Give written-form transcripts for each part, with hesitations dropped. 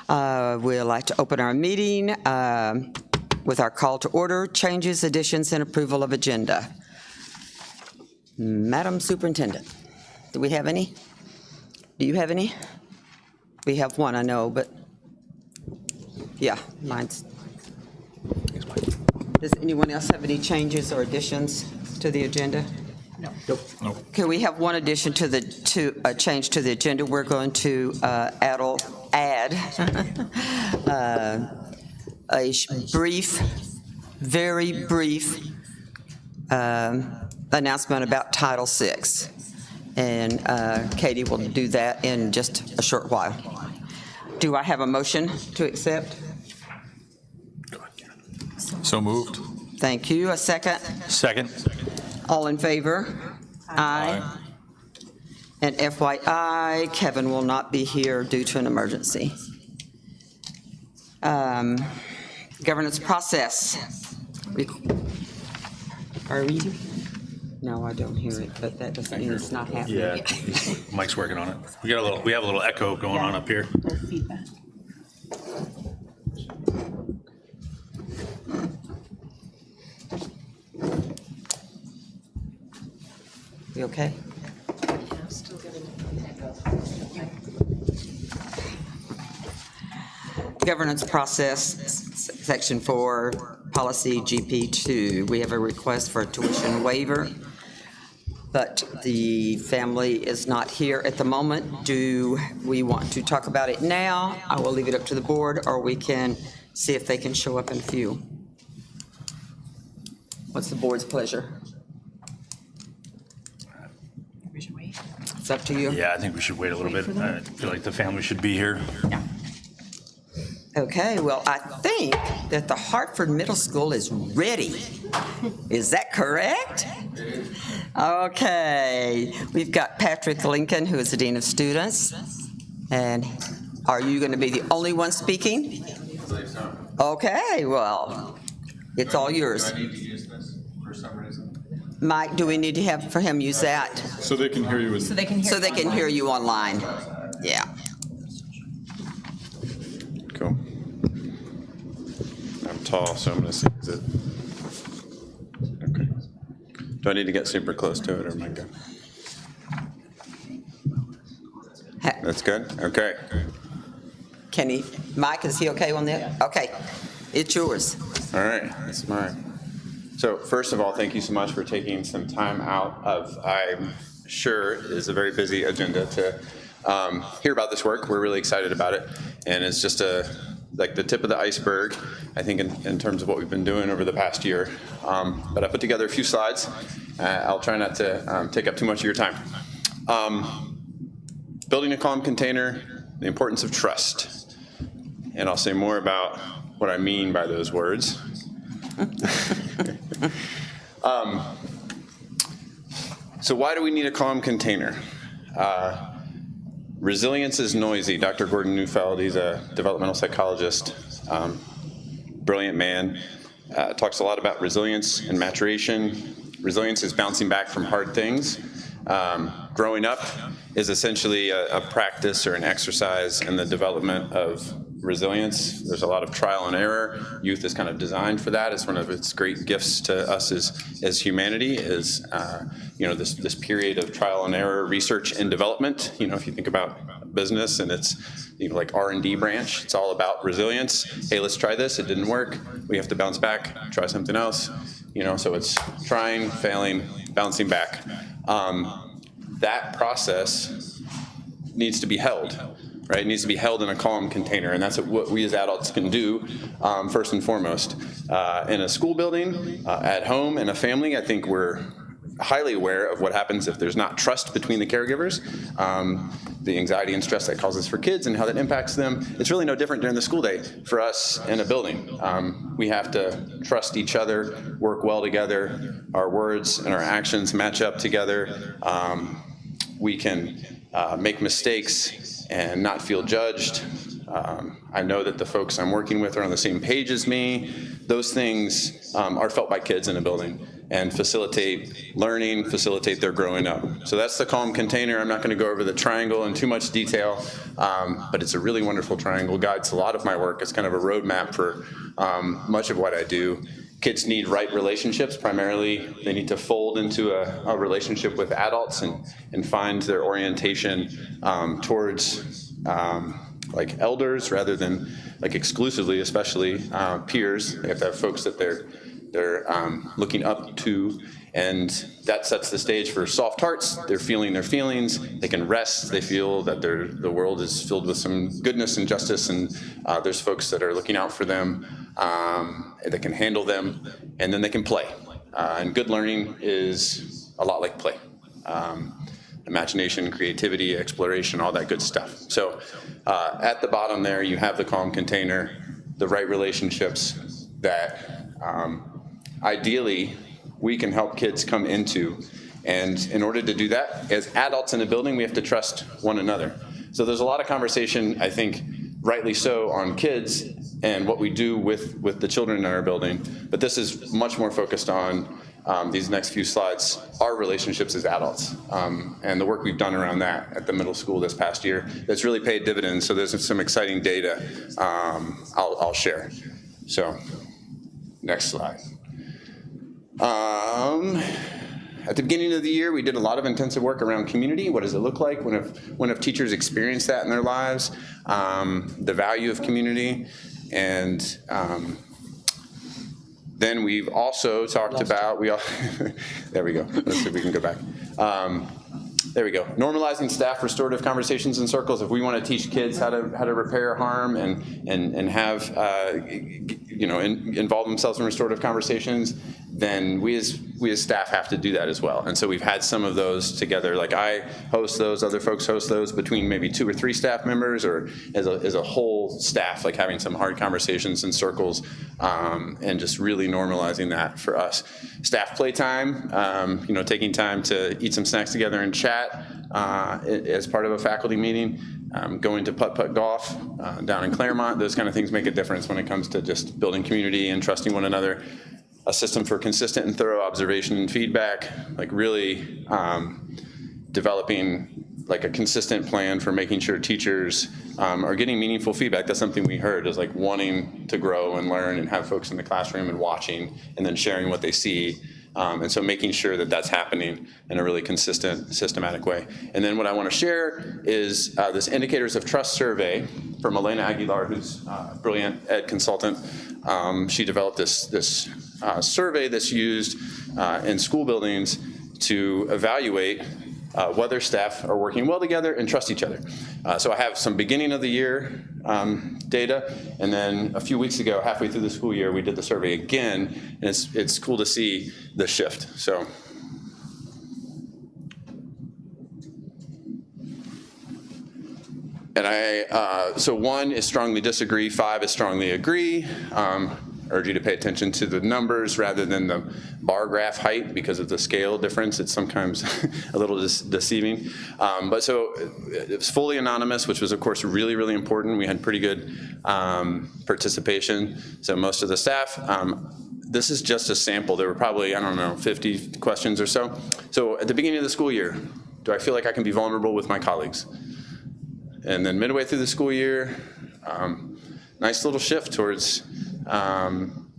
We'd like to open our meeting with our call to order, changes, additions, and approval of agenda. Madam Superintendent, do we have any? Do you have any? We have one, I know, but yeah, mine's. Does anyone else have any changes or additions to the agenda? No. Nope. No. Okay, we have one addition to a change to the agenda. We're going to add a brief, very brief announcement about Title VI. And Katie will do that in just a short while. Do I have a motion to accept? So moved. Thank you. A second? Second. All in favor? Aye. And FYI, Kevin will not be here due to an emergency. Governance process. Are we? No, I don't hear it, but that doesn't mean it's not happening. Yeah, Mike's working on it. We have a little echo going on up here. Feedback. You okay? Governance process, section 4, policy GP2. We have a request for a tuition waiver, but the family is not here at the moment. Do we want to talk about it now? I will leave it up to the board, or we can see if they can show up in a few. What's the board's pleasure? We should wait. It's up to you. Yeah, I think we should wait a little bit. I feel like the family should be here. Yeah. Okay, well, I think that the Hartford Middle School is ready. Is that correct? Okay, we've got Patrick Lincoln, who is the Dean of Students. And are you going to be the only one speaking? Okay, well, it's all yours. Do I need to use this for some reason? Mike, do we need to have for him use that? So they can hear you. So they can hear. So they can hear you online. Yeah. Cool. I'm tall, so I'm going to see. Is it? Okay. Do I need to get super close to it, or am I good? That's good? Okay. Can he, Mike, is he okay on that? Okay, it's yours. All right, that's mine. So first of all, thank you so much for taking some time out of, I'm sure is a very busy agenda to hear about this work. We're really excited about it. And it's just like the tip of the iceberg, I think, in terms of what we've been doing over the past year. But I put together a few slides. I'll try not to take up too much of your time. Building a calm container, the importance of trust. And I'll say more about what I mean by those words. So why do we need a calm container? Resilience is noisy. Dr. Gordon Neufeld, he's a developmental psychologist, brilliant man, talks a lot about resilience and maturation. Resilience is bouncing back from hard things. Growing up is essentially a practice or an exercise in the development of resilience. There's a lot of trial and error. Youth is kind of designed for that. It's one of its great gifts to us as humanity is, this period of trial and error, research and development. If you think about business and its, like R&D branch, it's all about resilience. Hey, let's try this. It didn't work. We have to bounce back, try something else. So it's trying, failing, bouncing back. That process needs to be held. Right, it needs to be held in a calm container, and that's what we as adults can do first and foremost. In a school building, at home, in a family, I think we're highly aware of what happens if there's not trust between the caregivers, the anxiety and stress that causes for kids and how that impacts them. It's really no different during the school day for us in a building. We have to trust each other, work well together, our words and our actions match up together. We can make mistakes and not feel judged. I know that the folks I'm working with are on the same page as me. Those things are felt by kids in a building and facilitate learning, facilitate their growing up. So that's the calm container. I'm not going to go over the triangle in too much detail, but it's a really wonderful triangle. Guides a lot of my work. It's kind of a roadmap for much of what I do. Kids need right relationships. Primarily, they need to fold into a relationship with adults and find their orientation towards like elders rather than like exclusively, especially peers. They have to have folks that they're looking up to, and that sets the stage for soft hearts. They're feeling their feelings. They can rest. They feel that the world is filled with some goodness and justice, and there's folks that are looking out for them, that can handle them, and then they can play. And good learning is a lot like play. Imagination, creativity, exploration, all that good stuff. So at the bottom there, you have the calm container, the right relationships that ideally we can help kids come into. And in order to do that, as adults in a building, we have to trust one another. So there's a lot of conversation, I think, rightly so, on kids and what we do with the children in our building. But this is much more focused on these next few slides, our relationships as adults, and the work we've done around that at the middle school this past year that's really paid dividends. So there's some exciting data I'll share. So next slide. At the beginning of the year, we did a lot of intensive work around community. What does it look like when have teachers experienced that in their lives? The value of community, and then we've also talked about, there we go. Let's see if we can go back. There we go. Normalizing staff restorative conversations in circles. If we want to teach kids how to repair harm and have involve themselves in restorative conversations, then we as staff have to do that as well. And so we've had some of those together. Like I host those, other folks host those between maybe 2 or 3 staff members, or as a whole staff, like having some hard conversations in circles, and just really normalizing that for us. Staff playtime, taking time to eat some snacks together and chat as part of a faculty meeting. Going to putt-putt golf down in Claremont. Those kind of things make a difference when it comes to just building community and trusting one another. A system for consistent and thorough observation and feedback, like really developing like a consistent plan for making sure teachers are getting meaningful feedback. That's something we heard, is like wanting to grow and learn and have folks in the classroom and watching and then sharing what they see. And so making sure that that's happening in a really consistent, systematic way. And then what I want to share is this Indicators of Trust survey from Elena Aguilar, who's a brilliant ed consultant. She developed this survey that's used in school buildings to evaluate whether staff are working well together and trust each other. So I have some beginning of the year data, and then a few weeks ago, halfway through the school year, we did the survey again, and it's cool to see the shift. So. And so 1 is strongly disagree, 5 is strongly agree. Urge you to pay attention to the numbers rather than the bar graph height, because of the scale difference. It's sometimes a little deceiving. But so it was fully anonymous, which was of course really, really important. We had pretty good participation. So most of the staff, this is just a sample. There were probably, 50 questions or so. So at the beginning of the school year, do I feel like I can be vulnerable with my colleagues? And then midway through the school year, nice little shift towards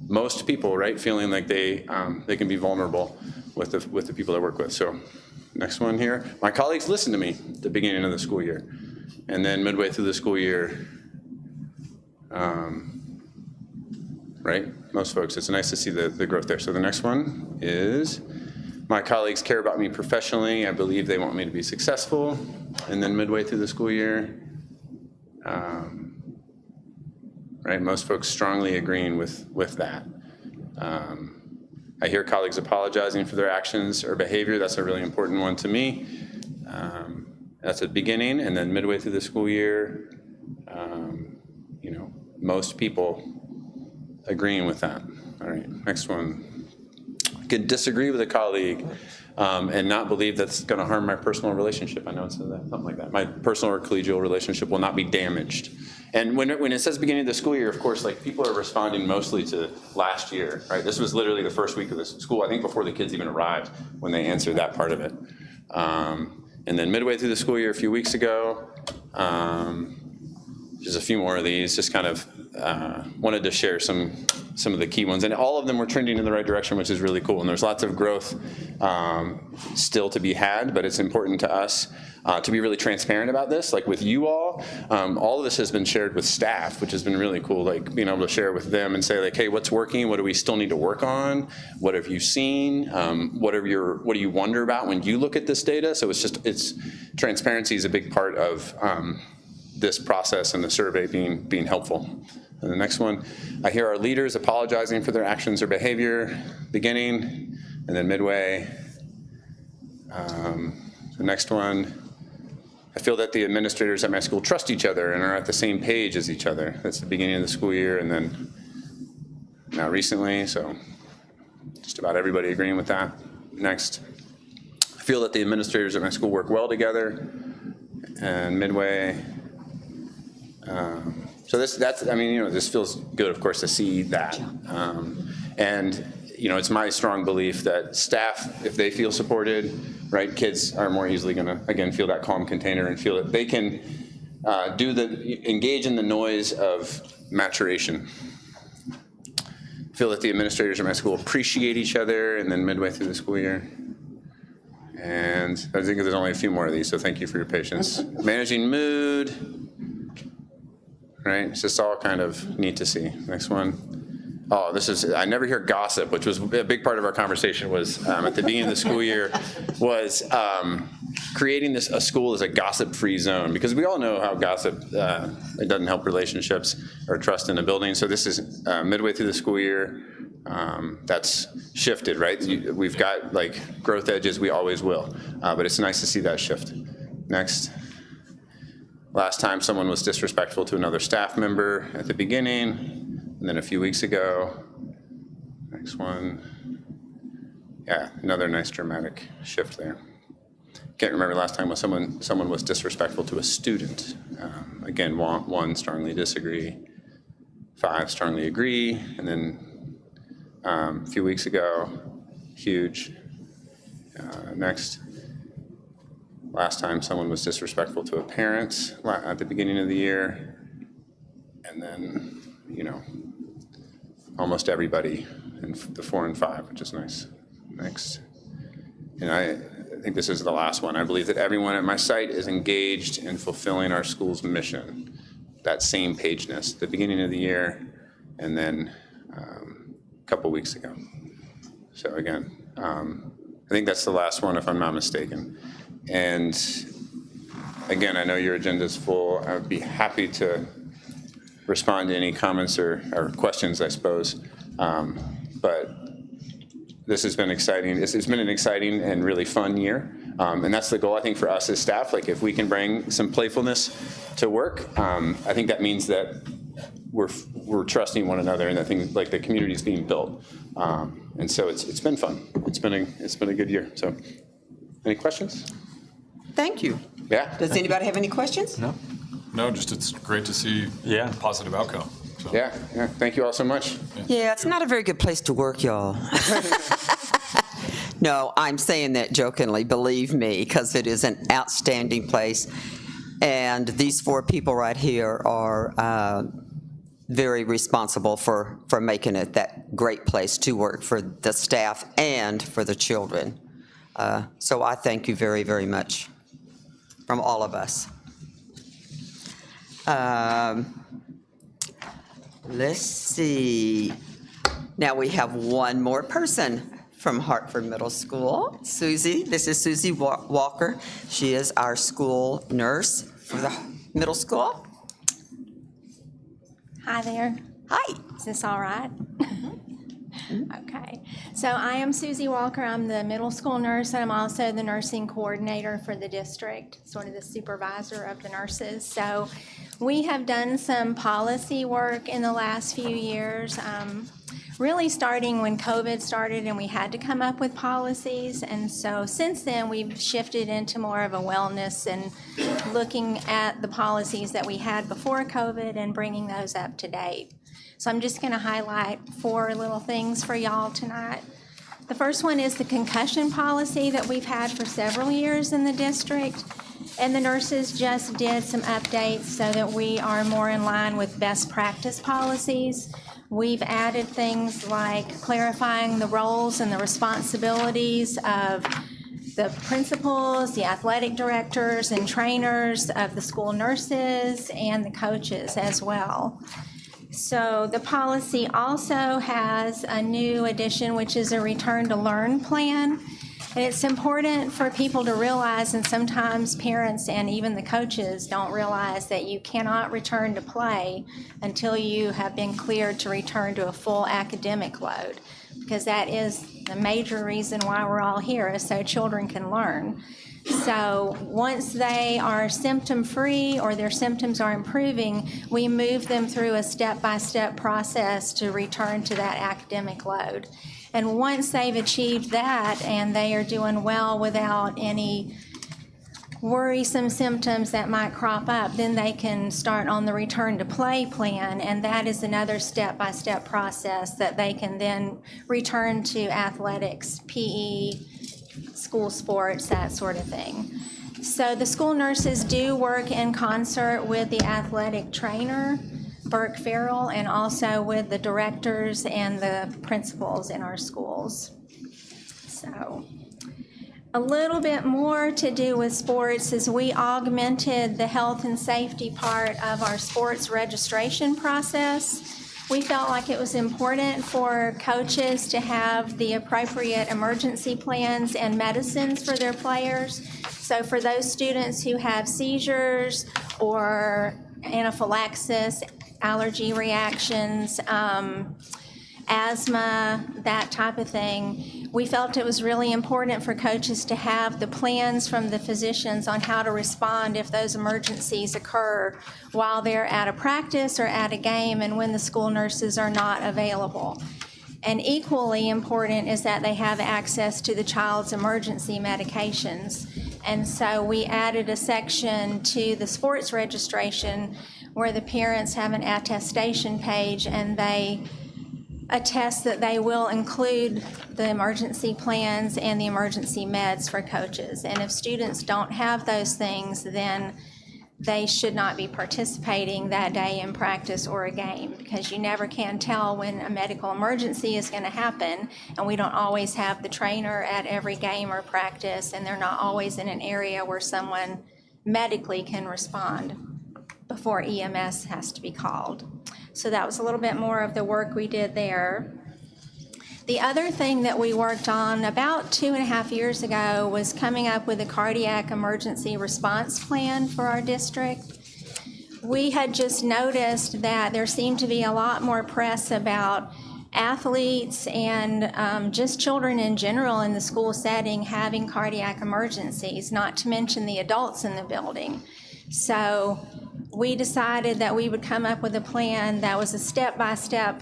most people, right, feeling like they can be vulnerable with the people they work with. So next one here, my colleagues listen to me at the beginning of the school year, and then midway through the school year, right, most folks, it's nice to see the growth there. So the next one is, my colleagues care about me professionally. I believe they want me to be successful. And then midway through the school year, right, most folks strongly agreeing with that. I hear colleagues apologizing for their actions or behavior. That's a really important one to me. That's at the beginning, and then midway through the school year, most people agreeing with that. All right, next one. I can disagree with a colleague and not believe that's going to harm my personal relationship. I know it's something like that. My personal or collegial relationship will not be damaged. And when it says beginning of the school year, of course, like people are responding mostly to last year, right? This was literally the first week of the school, I think before the kids even arrived, when they answered that part of it. And then midway through the school year a few weeks ago, there's a few more of these, just kind of wanted to share some of the key ones. And all of them were trending in the right direction, which is really cool. And there's lots of growth still to be had, but it's important to us to be really transparent about this. Like with you all of this has been shared with staff, which has been really cool, like being able to share with them and say like, hey, what's working? What do we still need to work on? What have you seen? What do you wonder about when you look at this data? So transparency is a big part of this process and the survey being helpful. And the next one, I hear our leaders apologizing for their actions or behavior, beginning, and then midway. The next one, I feel that the administrators at my school trust each other and are at the same page as each other. That's the beginning of the school year, and then now recently, so just about everybody agreeing with that. Next, I feel that the administrators at my school work well together, and midway. So this feels good, of course, to see that. And it's my strong belief that staff, if they feel supported, right, kids are more easily gonna, again, feel that calm container and feel that they can engage in the noise of maturation. Feel that the administrators at my school appreciate each other, and then midway through the school year. And I think there's only a few more of these, so thank you for your patience. Managing mood. Right, it's just all kind of neat to see. Next one. Oh, I never hear gossip, which was a big part of our conversation was at the beginning of the school year was creating a school as a gossip-free zone, because we all know how gossip, it doesn't help relationships or trust in a building. So this is midway through the school year. That's shifted, right? We've got like growth edges, we always will, but it's nice to see that shift. Next. Last time someone was disrespectful to another staff member at the beginning, and then a few weeks ago. Next one. Yeah, another nice dramatic shift there. Can't remember last time when someone was disrespectful to a student. Again, 1, strongly disagree. 5, strongly agree. And then a few weeks ago, huge. Next. Last time someone was disrespectful to a parent at the beginning of the year. And then, almost everybody in the 4 and 5, which is nice. Next. And I think this is the last one. I believe that everyone at my site is engaged in fulfilling our school's mission. That same pageness at the beginning of the year, and then a couple weeks ago. So again, I think that's the last one if I'm not mistaken. And again, I know your agenda is full. I would be happy to respond to any comments or questions, I suppose. But this has been exciting. It's been an exciting and really fun year. And that's the goal, I think, for us as staff. Like, if we can bring some playfulness to work, I think that means that we're trusting one another, and that thing, like, the community is being built. And so it's been fun. It's been a good year. So, any questions? Thank you. Yeah. Does anybody have any questions? No, just it's great to see positive outcome. So. Yeah. Thank you all so much. Yeah, it's not a very good place to work, y'all. No, I'm saying that jokingly, believe me, because it is an outstanding place. And these 4 people right here are very responsible for making it that great place to work for the staff and for the children. So I thank you very, very much from all of us. Let's see. Now we have one more person from Hartford Middle School, Susie. This is Susie Walker. She is our school nurse for the middle school. Hi there. Hi. Is this all right? Okay. So I am Susie Walker. I'm the middle school nurse, and I'm also the nursing coordinator for the district, sort of the supervisor of the nurses. So we have done some policy work in the last few years. really starting when COVID started and we had to come up with policies. And so since then, we've shifted into more of a wellness and looking at the policies that we had before COVID and bringing those up to date. So I'm just going to highlight 4 little things for y'all tonight. The first one is the concussion policy that we've had for several years in the district. And the nurses just did some updates so that we are more in line with best practice policies. We've added things like clarifying the roles and the responsibilities of the principals, the athletic directors and trainers, of the school nurses, and the coaches as well. So the policy also has a new addition, which is a return to learn plan. And it's important for people to realize, and sometimes parents and even the coaches don't realize, that you cannot return to play until you have been cleared to return to a full academic load, because that is the major reason why we're all here, is so children can learn. So once they are symptom-free or their symptoms are improving, we move them through a step-by-step process to return to that academic load. And once they've achieved that and they are doing well without any worrisome symptoms that might crop up, then they can start on the return to play plan, and that is another step-by-step process that they can then return to athletics, PE, school sports, that sort of thing. So the school nurses do work in concert with the athletic trainer, Burke Farrell, and also with the directors and the principals in our schools. So a little bit more to do with sports is we augmented the health and safety part of our sports registration process. We felt like it was important for coaches to have the appropriate emergency plans and medicines for their players. So for those students who have seizures or anaphylaxis, allergy reactions, asthma, that type of thing, we felt it was really important for coaches to have the plans from the physicians on how to respond if those emergencies occur while they're at a practice or at a game and when the school nurses are not available. And equally important is that they have access to the child's emergency medications. And so we added a section to the sports registration where the parents have an attestation page and they attest that they will include the emergency plans and the emergency meds for coaches. And if students don't have those things, then they should not be participating that day in practice or a game, because you never can tell when a medical emergency is going to happen, and we don't always have the trainer at every game or practice, and they're not always in an area where someone medically can respond before EMS has to be called. So that was a little bit more of the work we did there. The other thing that we worked on about 2.5 years ago was coming up with a cardiac emergency response plan for our district. We had just noticed that there seemed to be a lot more press about athletes and just children in general in the school setting having cardiac emergencies, not to mention the adults in the building. So we decided that we would come up with a plan that was a step-by-step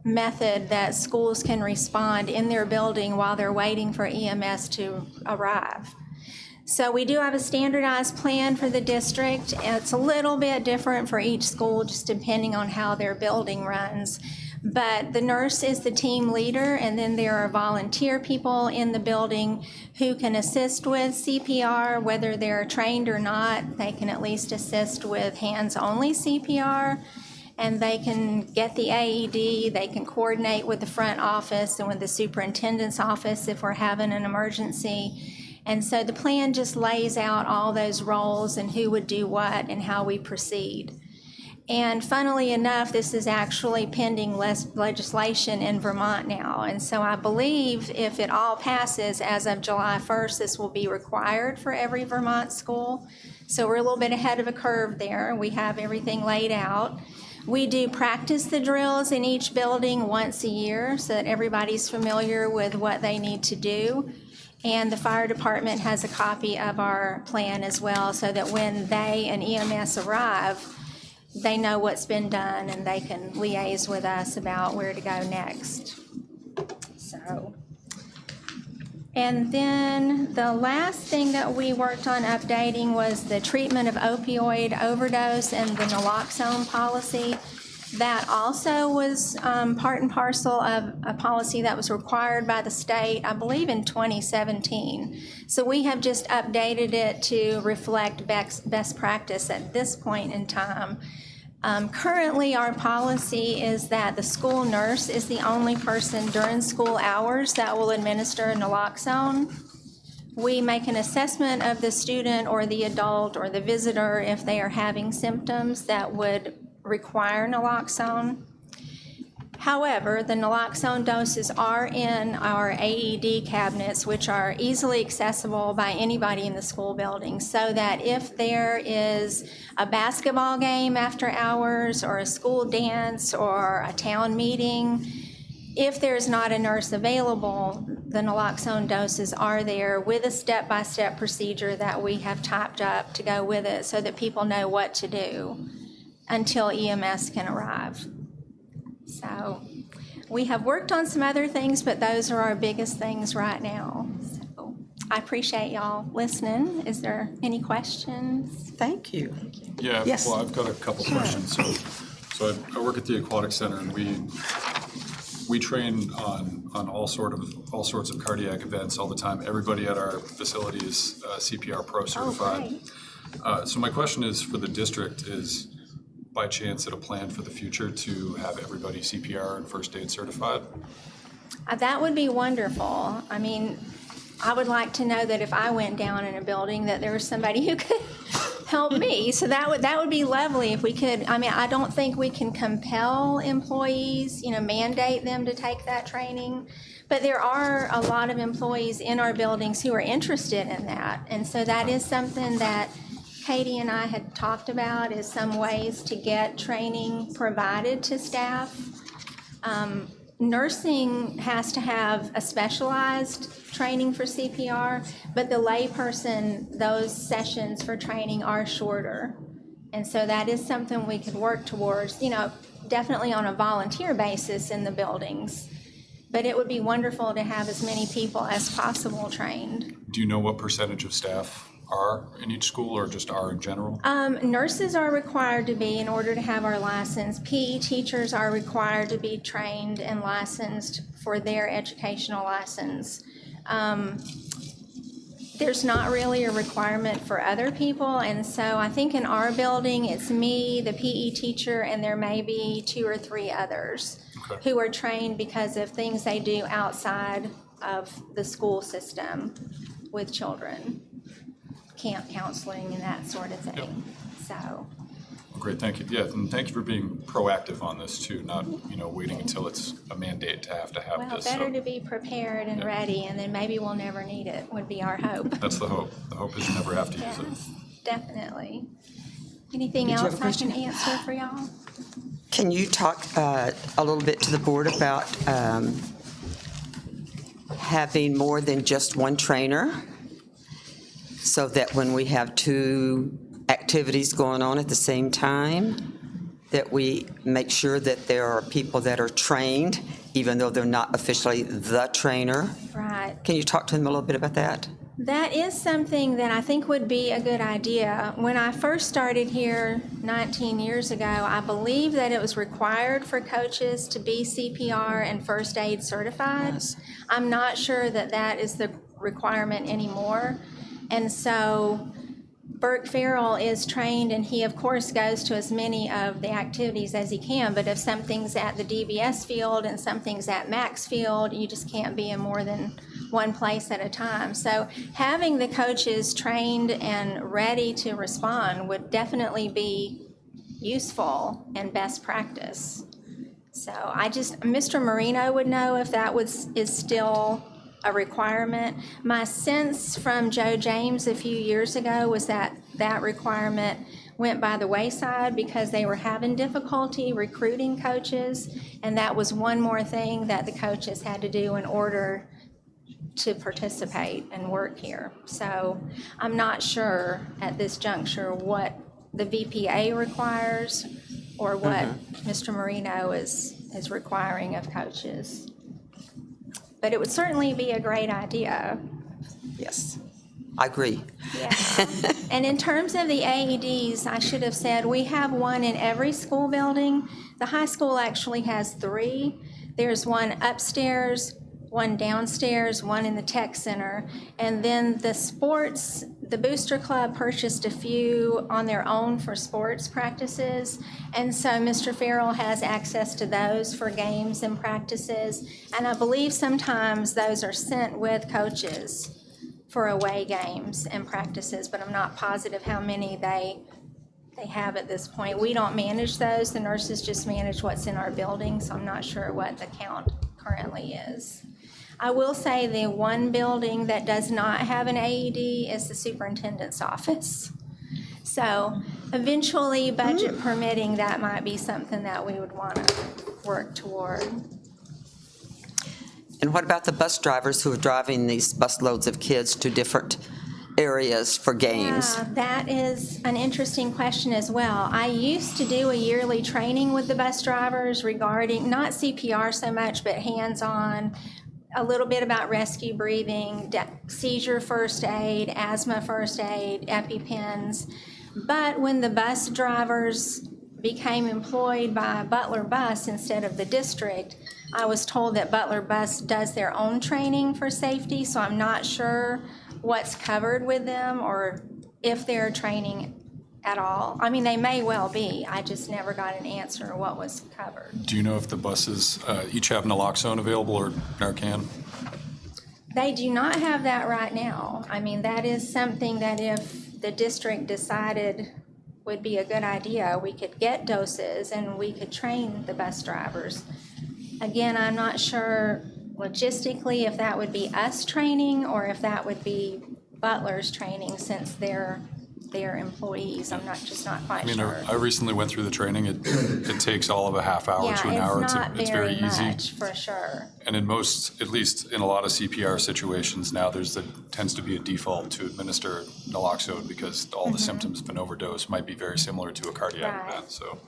method that schools can respond in their building while they're waiting for EMS to arrive. So we do have a standardized plan for the district. It's a little bit different for each school, just depending on how their building runs. But the nurse is the team leader, and then there are volunteer people in the building who can assist with CPR, whether they're trained or not. They can at least assist with hands-only CPR, and they can get the AED. They can coordinate with the front office and with the superintendent's office if we're having an emergency. And so the plan just lays out all those roles and who would do what and how we proceed. And funnily enough, this is actually pending legislation in Vermont now. And so I believe if it all passes as of July 1st, this will be required for every Vermont school. So we're a little bit ahead of a curve there. We have everything laid out. We do practice the drills in each building once a year so that everybody's familiar with what they need to do. And the fire department has a copy of our plan as well, so that when they and EMS arrive, they know what's been done and they can liaise with us about where to go next. So, and then the last thing that we worked on updating was the treatment of opioid overdose and the naloxone policy. That also was part and parcel of a policy that was required by the state, I believe in 2017. So we have just updated it to reflect best practice at this point in time. Currently, our policy is that the school nurse is the only person during school hours that will administer naloxone. We make an assessment of the student or the adult or the visitor if they are having symptoms that would require naloxone. However, the naloxone doses are in our AED cabinets, which are easily accessible by anybody in the school building, so that if there is a basketball game after hours or a school dance or a town meeting, if there's not a nurse available, the naloxone doses are there with a step-by-step procedure that we have typed up to go with it so that people know what to do until EMS can arrive. So we have worked on some other things, but those are our biggest things right now. So I appreciate y'all listening. Is there any questions? Thank you. Yeah, Yes. well, I've got a couple questions. So I work at the Aquatic Center, and we train on all sorts of cardiac events all the time. Everybody at our facility is CPR Pro certified. great. So my question is for the district is, by chance, it a plan for the future to have everybody CPR and first aid certified? That would be wonderful. I mean, I would like to know that if I went down in a building that there was somebody who could help me. So that would be lovely if we could. I mean, I don't think we can compel employees, mandate them to take that training. But there are a lot of employees in our buildings who are interested in that. And so that is something that Katie and I had talked about, is some ways to get training provided to staff. Nursing has to have a specialized training for CPR, but the layperson, those sessions for training are shorter. And so that is something we could work towards, definitely on a volunteer basis in the buildings. But it would be wonderful to have as many people as possible trained. Do you know what percentage of staff are in each school, or just are in general? Nurses are required to be in order to have our license. PE teachers are required to be trained and licensed for their educational license. There's not really a requirement for other people, and so I think in our building, it's me, the PE teacher, and there may be 2 or 3 others who are trained because of things they do outside of the school system with children. Camp counseling and that sort of thing. So. Great, thank you. Yeah, and thank you for being proactive on this too, not waiting until it's a mandate to have Well, this. better to be prepared and ready, and then maybe we'll never need it, would be our hope. That's the hope. The hope is you never have to use it. Yes, definitely. Anything Did you have else a I can question? answer for y'all? Can you talk a little bit to the board about having more than just one trainer, so that when we have 2 activities going on at the same time, that we make sure that there are people that are trained, even though they're not officially the trainer? Right. Can you talk to them a little bit about that? That is something that I think would be a good idea. When I first started here 19 years ago, I believe that it was required for coaches to be CPR and first aid certified. Yes. I'm not sure that that is the requirement anymore. And so Burke Farrell is trained, and he, of course, goes to as many of the activities as he can. But if something's at the DVS field and something's at Max field, you just can't be in more than one place at a time. So having the coaches trained and ready to respond would definitely be useful and best practice. So Mr. Marino would know if that is still a requirement. My sense from Joe James a few years ago was that that requirement went by the wayside because they were having difficulty recruiting coaches, and that was one more thing that the coaches had to do in order to participate and work here. So I'm not sure at this juncture what the VPA requires or what Mr. Marino is requiring of coaches. But it would certainly be a great idea. Yes, I agree. Yeah. And in terms of the AEDs, I should have said, we have one in every school building. The high school actually has 3. There's one upstairs, one downstairs, one in the tech center. And then the Booster Club purchased a few on their own for sports practices. And so Mr. Farrell has access to those for games and practices. And I believe sometimes those are sent with coaches for away games and practices, but I'm not positive how many they have at this point. We don't manage those. The nurses just manage what's in our building, so I'm not sure what the count currently is. I will say the one building that does not have an AED is the superintendent's office. So eventually, budget permitting, that might be something that we would want to work toward. And what about the bus drivers who are driving these bus loads of kids to different areas for games? Yeah, that is an interesting question as well. I used to do a yearly training with the bus drivers regarding, not CPR so much, but hands-on, a little bit about rescue breathing, seizure first aid, asthma first aid, EpiPens. But when the bus drivers became employed by Butler Bus instead of the district, I was told that Butler Bus does their own training for safety, so I'm not sure what's covered with them or if they're training at all. I mean, they may well be. I just never got an answer what was covered. Do you know if the buses each have naloxone available or Narcan? They do not have that right now. I mean, that is something that if the district decided would be a good idea, we could get doses and we could train the bus drivers. Again, I'm not sure logistically if that would be us training or if that would be Butler's training since they're employees. I'm not quite I mean, sure. I recently went through the training. It takes all of a half hour to an hour. It's not It's very easy. much, for sure. And in most, at least in a lot of CPR situations now, tends to be a default to administer naloxone because all the symptoms of an overdose might be very similar to a cardiac Right. event. So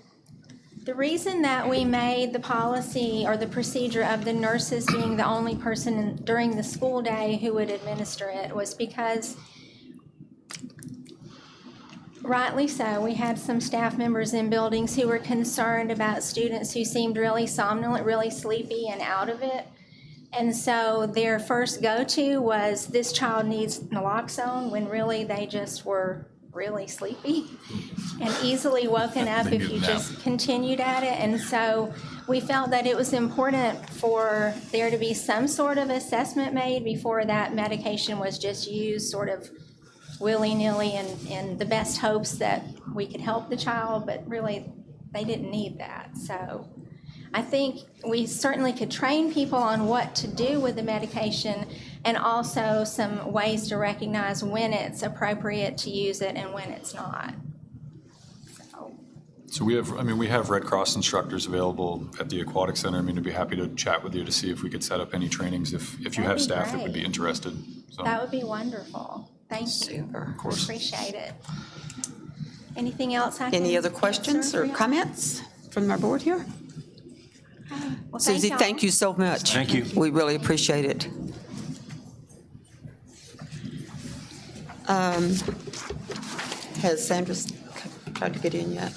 The reason that we made the policy or the procedure of the nurses being the only person during the school day who would administer it was because, rightly so, we had some staff members in buildings who were concerned about students who seemed really somnolent, really sleepy and out of it. And so their first go-to was, this child needs naloxone, when really they just were really sleepy and easily woken up They if need you a nap. just continued at it. And so we felt that it was important for there to be some sort of assessment made before that medication was just used sort of willy-nilly in the best hopes that we could help the child, but really they didn't need that. So I think we certainly could train people on what to do with the medication and also some ways to recognize when it's appropriate to use it and when it's not. So we have Red Cross instructors available at the Aquatic Center. I mean, I'd be happy to chat with you to see if we could set up any trainings if you That'd have be staff that would great. be interested. So That would be wonderful. Thank you. Super. Of course. Appreciate it. Anything else I can Any other answer questions for or you? comments from our board here? Well, Susie, y'all. thank you so much. Thank you. We really appreciate it. Has Sandra tried to get in yet?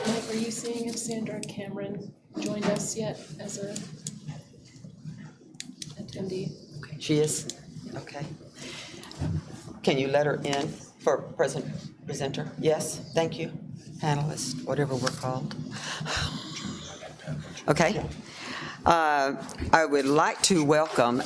Mike, are you seeing if Sandra Cameron joined us yet as a attendee? Okay. She is? Okay. Can you let her in for presenter? Yes, thank you. Panelist, whatever we're called. Okay. I would like to welcome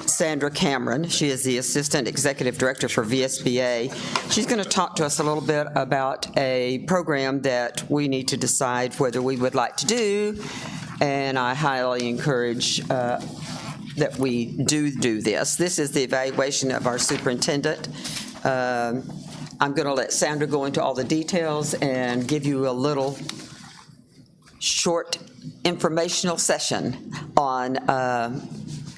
Sandra Cameron. She is the Assistant Executive Director for VSBA. She's going to talk to us a little bit about a program that we need to decide whether we would like to do, and I highly encourage that we do this. This is the evaluation of our superintendent. I'm going to let Sandra go into all the details and give you a little short informational session on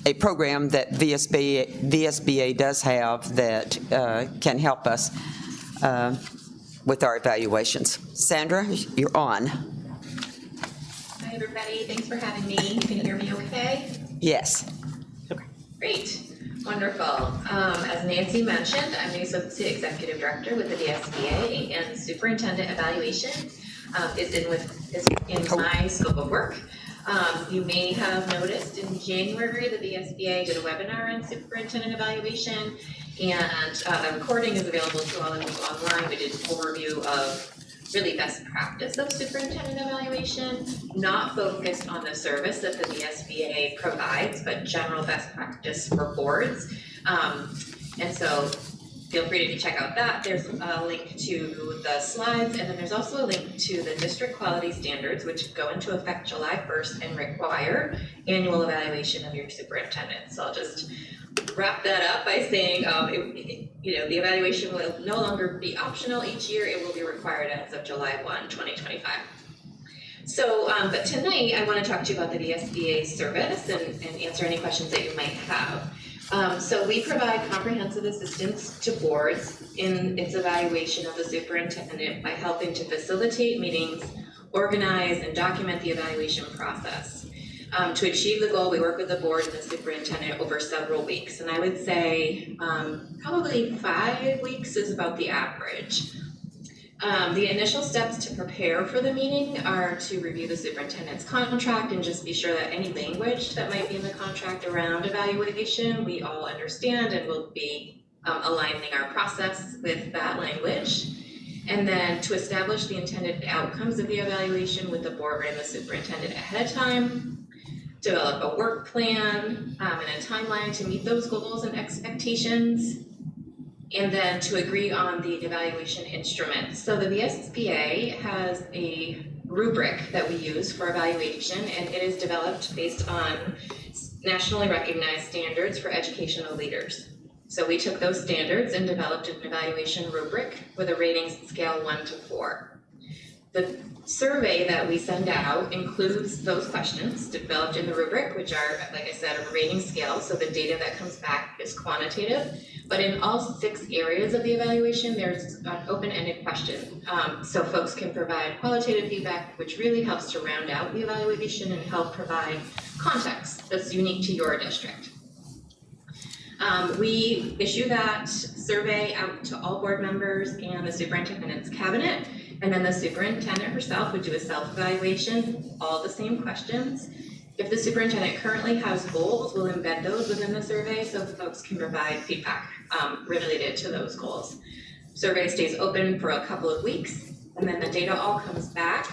a program that VSBA does have that can help us with our evaluations. Sandra, you're on. Hi, everybody. Thanks for having me. You can hear me okay? Yes. Great. Wonderful. As Nancy mentioned, I'm the Associate Executive Director with the DSBA, and Superintendent Evaluation is in my scope of work. You may have noticed in January, the DSBA did a webinar on superintendent evaluation, and the recording is available to all of you online. We did an overview of really best practice of superintendent evaluation, not focused on the service that the DSBA provides, but general best practice for boards. And so feel free to check out that. There's a link to the slides, and then there's also a link to the district quality standards, which go into effect July 1st and require annual evaluation of your superintendent. So I'll just wrap that up by saying, the evaluation will no longer be optional each year. It will be required as of July 1, 2025. So, but tonight I want to talk to you about the DSBA service and answer any questions that you might have. So we provide comprehensive assistance to boards in its evaluation of the superintendent by helping to facilitate meetings, organize, and document the evaluation process. To achieve the goal, we work with the board and the superintendent over several weeks. And I would say probably 5 weeks is about the average. The initial steps to prepare for the meeting are to review the superintendent's contract and just be sure that any language that might be in the contract around evaluation, we all understand and will be aligning our process with that language. And then to establish the intended outcomes of the evaluation with the board and the superintendent ahead of time, develop a work plan and a timeline to meet those goals and expectations, and then to agree on the evaluation instruments. So the VSBA has a rubric that we use for evaluation, and it is developed based on nationally recognized standards for educational leaders. So we took those standards and developed an evaluation rubric with a rating scale 1 to 4. The survey that we send out includes those questions developed in the rubric, which are, like I said, a rating scale, so the data that comes back is quantitative. But in all 6 areas of the evaluation, there's an open-ended question. So folks can provide qualitative feedback, which really helps to round out the evaluation and help provide context that's unique to your district. We issue that survey out to all board members and the superintendent's cabinet, and then the superintendent herself would do a self-evaluation, all the same questions. If the superintendent currently has goals, we'll embed those within the survey so folks can provide feedback related to those goals. Survey stays open for a couple of weeks, and then the data all comes back,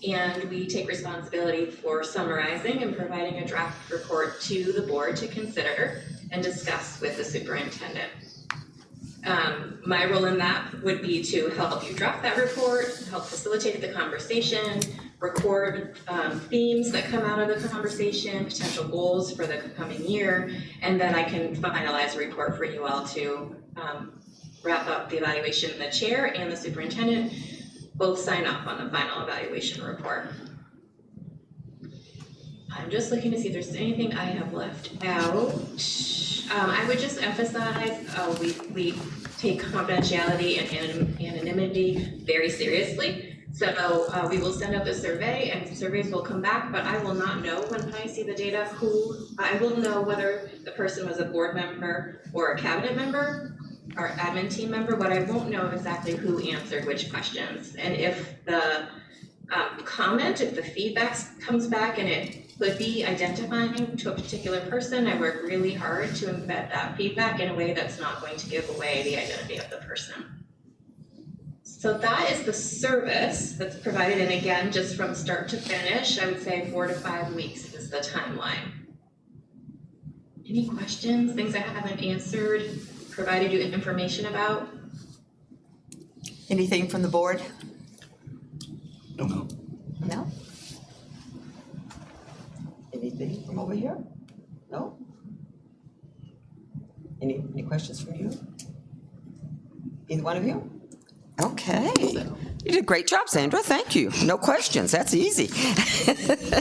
and we take responsibility for summarizing and providing a draft report to the board to consider and discuss with the superintendent. My role in that would be to help you draft that report, help facilitate the conversation, record themes that come out of the conversation, potential goals for the coming year, and then I can finalize a report for you all to wrap up the evaluation. The chair and the superintendent both sign off on the final evaluation report. I'm just looking to see if there's anything I have left out. I would just emphasize we take confidentiality and anonymity very seriously. So we will send out the survey and surveys will come back, but I will not know when I see the data I will know whether the person was a board member or a cabinet member or admin team member, but I won't know exactly who answered which questions. And if the if the feedback comes back and it could be identifying to a particular person, I work really hard to embed that feedback in a way that's not going to give away the identity of the person. So that is the service that's provided, and again, just from start to finish, I would say 4 to 5 weeks is the timeline. Any questions, things I haven't answered, provided you information about? Anything from the board? No. No? Anything from over here? No? Any questions from you? Either one of you? Okay. You did a great job, Sandra. Thank you. No questions. That's easy.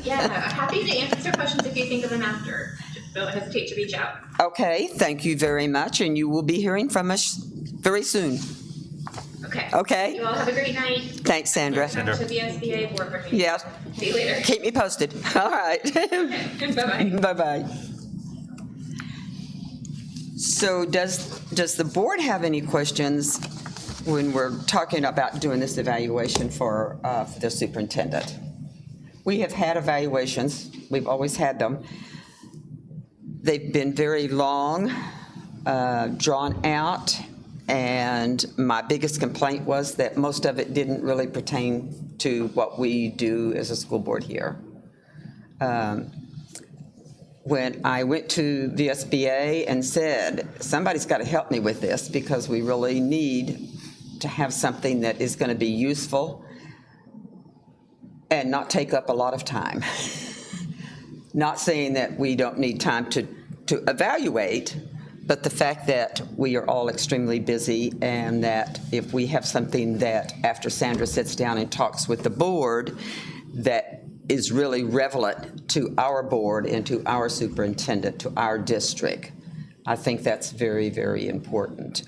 Yeah, happy to answer questions if you think of them after. Just don't hesitate to reach out. Okay, thank you very much, and you will be hearing from us very soon. Okay. Okay. You all have a great night. Thanks, Sandra. Back to the SBA board meeting. Yeah, See you later. keep me posted. All right. Bye-bye. Bye-bye. So does the board have any questions when we're talking about doing this evaluation for the superintendent? We have had evaluations. We've always had them. They've been very long, drawn out, and my biggest complaint was that most of it didn't really pertain to what we do as a school board here. When I went to the SBA and said, somebody's got to help me with this because we really need to have something that is going to be useful and not take up a lot of time. Not saying that we don't need time to evaluate, but the fact that we are all extremely busy and that if we have something that after Sandra sits down and talks with the board that is really relevant to our board and to our superintendent, to our district, I think that's very, very important.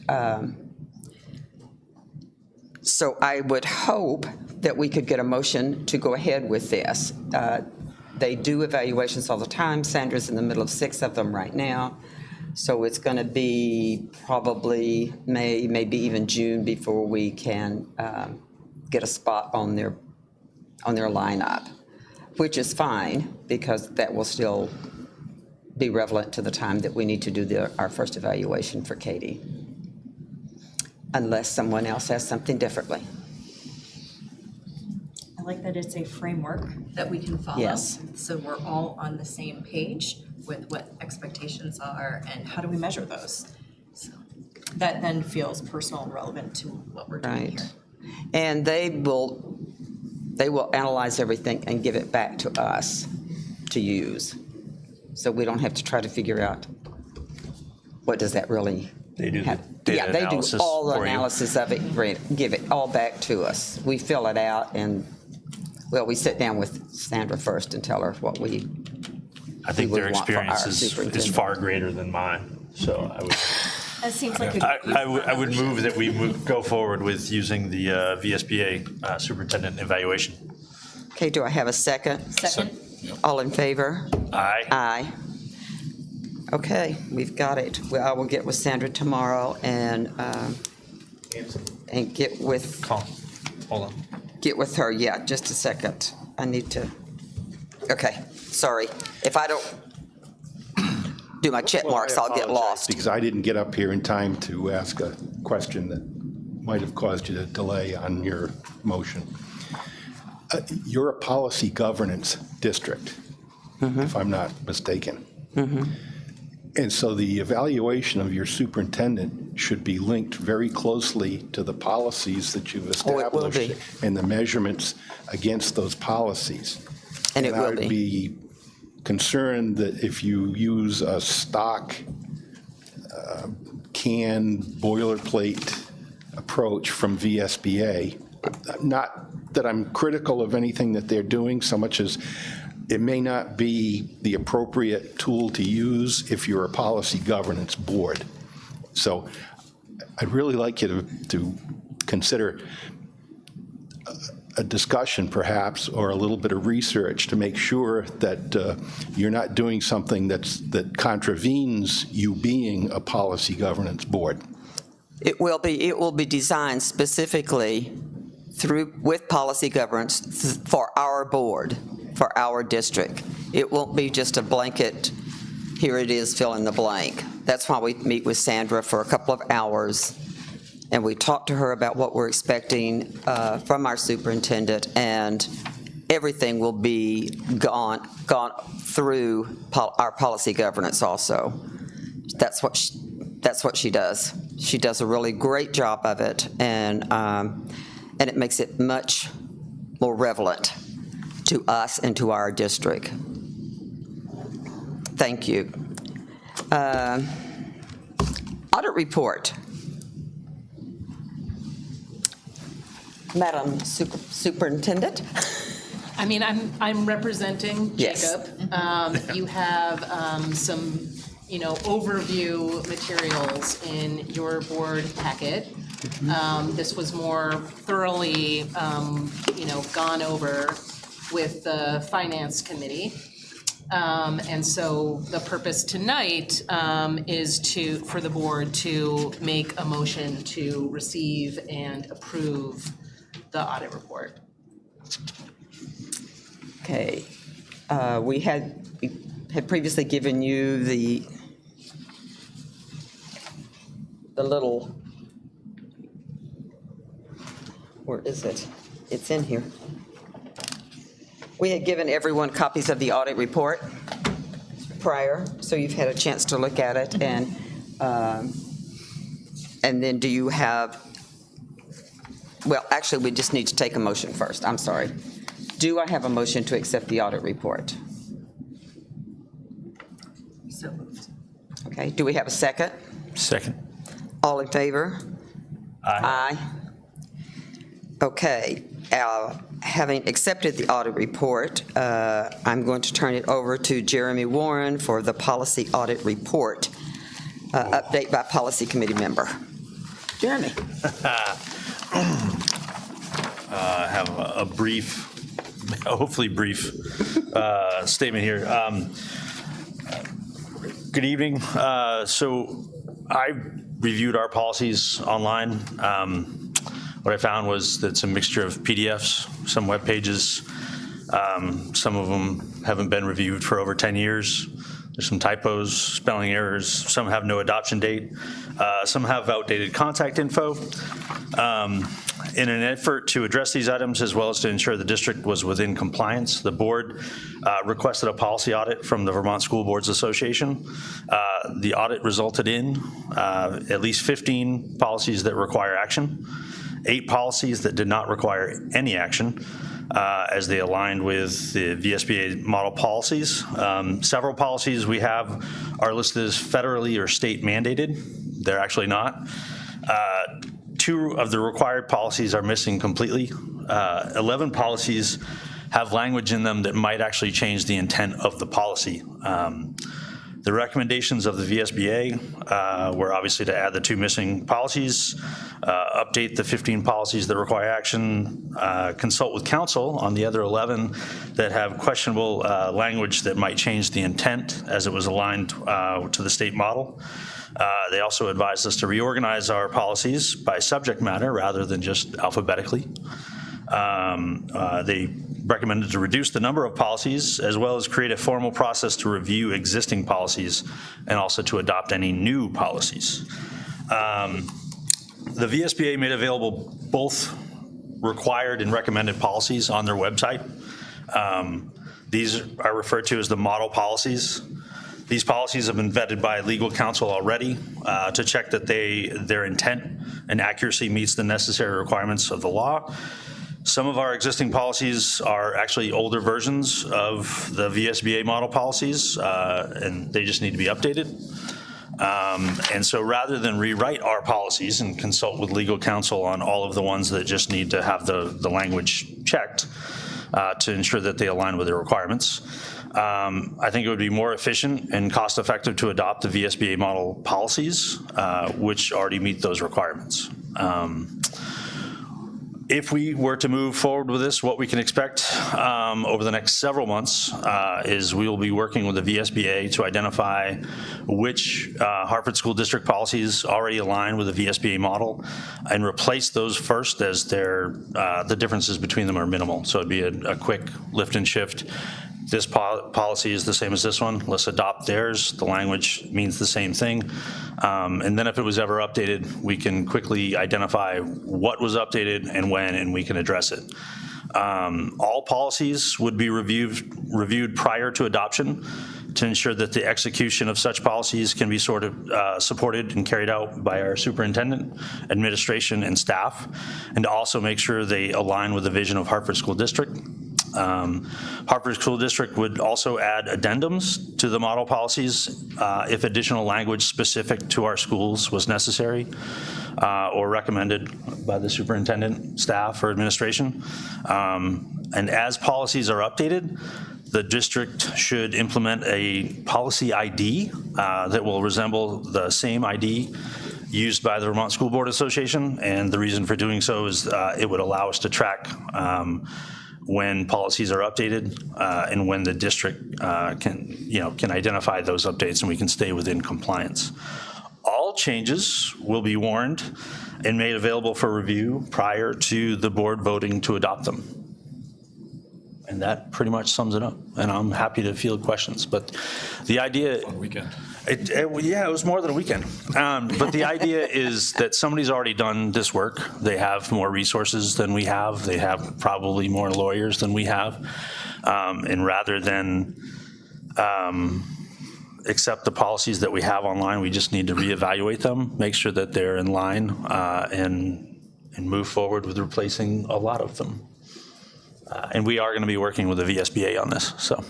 So I would hope that we could get a motion to go ahead with this. They do evaluations all the time. Sandra's in the middle of 6 of them right now. So it's going to be probably May, maybe even June before we can get a spot on their lineup, which is fine because that will still be relevant to the time that we need to do our first evaluation for Katie, unless someone else has something differently. I like that it's a framework that we can follow. Yes. So we're all on the same page with what expectations are and how do we measure those. So that then feels personal and relevant to what we're doing Right. here. And they will analyze everything and give it back to us to use. So we don't have to try to figure out what does that really They do the have. data Yeah, they do analysis all the for you. analysis of it, give it all back to us. We fill it out and, well, we sit down with Sandra first and tell her what we I think would their want for our experience is superintendent. far greater than mine. So That seems like a I would move that we go forward with using the VSBA superintendent evaluation. Okay, do I have a second? second. All in favor? Aye. Aye. Okay, we've got it. Well, I will get with Sandra tomorrow and get with Hold on. her. Yeah, just a second. I need to, okay, sorry. If I don't do my check marks, I'll get lost. Because I didn't get up here in time to ask a question that might have caused you to delay on your motion. You're a policy governance district, if I'm not mistaken. And so the evaluation of your superintendent should be linked very closely to the policies that you've Oh, it will established and the measurements against those policies. And it I will would be concerned that if you use a stock canned boilerplate approach from VSBA, not that I'm critical of anything that they're doing so much as it may not be the appropriate tool to use if you're a policy governance board. So I'd really like you to consider a discussion perhaps, or a little bit of research to make sure that you're not doing something that contravenes you being a policy governance board. It will be designed specifically with policy governance for our board, for our district. It won't be just a blanket, here it is, fill in the blank. That's why we meet with Sandra for a couple of hours, and we talk to her about what we're expecting from our superintendent, and everything will be gone through our policy governance also. That's what she does. She does a really great job of it, and it makes it much more relevant to us and to our district. Thank you. Audit report. Madam Superintendent? I mean, I'm representing Yes. Jacob. You have some, overview materials in your board packet. This was more thoroughly, gone over with the Finance Committee. And so the purpose tonight is for the board to make a motion to receive and approve the audit report. Okay. We had previously given you the little, where is it? It's in here. We had given everyone copies of the audit report prior, so you've had a chance to look at it. And then do you have, well, actually, we just need to take a motion first. I'm sorry. Do I have a motion to accept the audit report? So moved. Okay, do we have a second? Second. All in favor? Aye. Okay, having accepted the audit report, I'm going to turn it over to Jeremy Warren for the policy audit report, update by policy committee member. Jeremy. I have a brief, hopefully brief statement here. Good evening. So I reviewed our policies online. What I found was that it's a mixture of PDFs, some web pages. Some of them haven't been reviewed for over 10 years. There's some typos, spelling errors. Some have no adoption date. Some have outdated contact info. In an effort to address these items, as well as to ensure the district was within compliance, the board requested a policy audit from the Vermont School Boards Association. The audit resulted in at least 15 policies that require action, 8 policies that did not require any action, as they aligned with the VSBA model policies. Several policies we have are listed as federally or state mandated. They're actually not. 2 of the required policies are missing completely. 11 policies have language in them that might actually change the intent of the policy. The recommendations of the VSBA were obviously to add the 2 missing policies, update the 15 policies that require action, consult with counsel on the other 11 that have questionable language that might change the intent as it was aligned to the state model. They also advised us to reorganize our policies by subject matter rather than just alphabetically. They recommended to reduce the number of policies as well as create a formal process to review existing policies and also to adopt any new policies. The VSBA made available both required and recommended policies on their website. These are referred to as the model policies. These policies have been vetted by legal counsel already to check that their intent and accuracy meets the necessary requirements of the law. Some of our existing policies are actually older versions of the VSBA model policies, and they just need to be updated. And so rather than rewrite our policies and consult with legal counsel on all of the ones that just need to have the language checked to ensure that they align with the requirements, I think it would be more efficient and cost-effective to adopt the VSBA model policies, which already meet those requirements. If we were to move forward with this, what we can expect over the next several months is we will be working with the VSBA to identify which Hartford School District policies already align with the VSBA model and replace those first as the differences between them are minimal. So it'd be a quick lift and shift. This policy is the same as this one. Let's adopt theirs. The language means the same thing. And then if it was ever updated, we can quickly identify what was updated and when, and we can address it. All policies would be reviewed prior to adoption to ensure that the execution of such policies can be supported and carried out by our superintendent, administration, and staff, and to also make sure they align with the vision of Hartford School District. Hartford School District would also add addendums to the model policies if additional language specific to our schools was necessary or recommended by the superintendent, staff, or administration. And as policies are updated, the district should implement a policy ID that will resemble the same ID used by the Vermont School Board Association, and the reason for doing so is it would allow us to track when policies are updated and when the district can identify those updates, and we can stay within compliance. All changes will be warned and made available for review prior to the board voting to adopt them. And that pretty much sums it up. And I'm happy to field questions. But the idea, On weekend. it was more than a weekend. But the idea is that somebody's already done this work. They have more resources than we have. They have probably more lawyers than we have. And rather than accept the policies that we have online, we just need to reevaluate them, make sure that they're in line, and move forward with replacing a lot of them. And we are going to be working with the VSBA on this, so.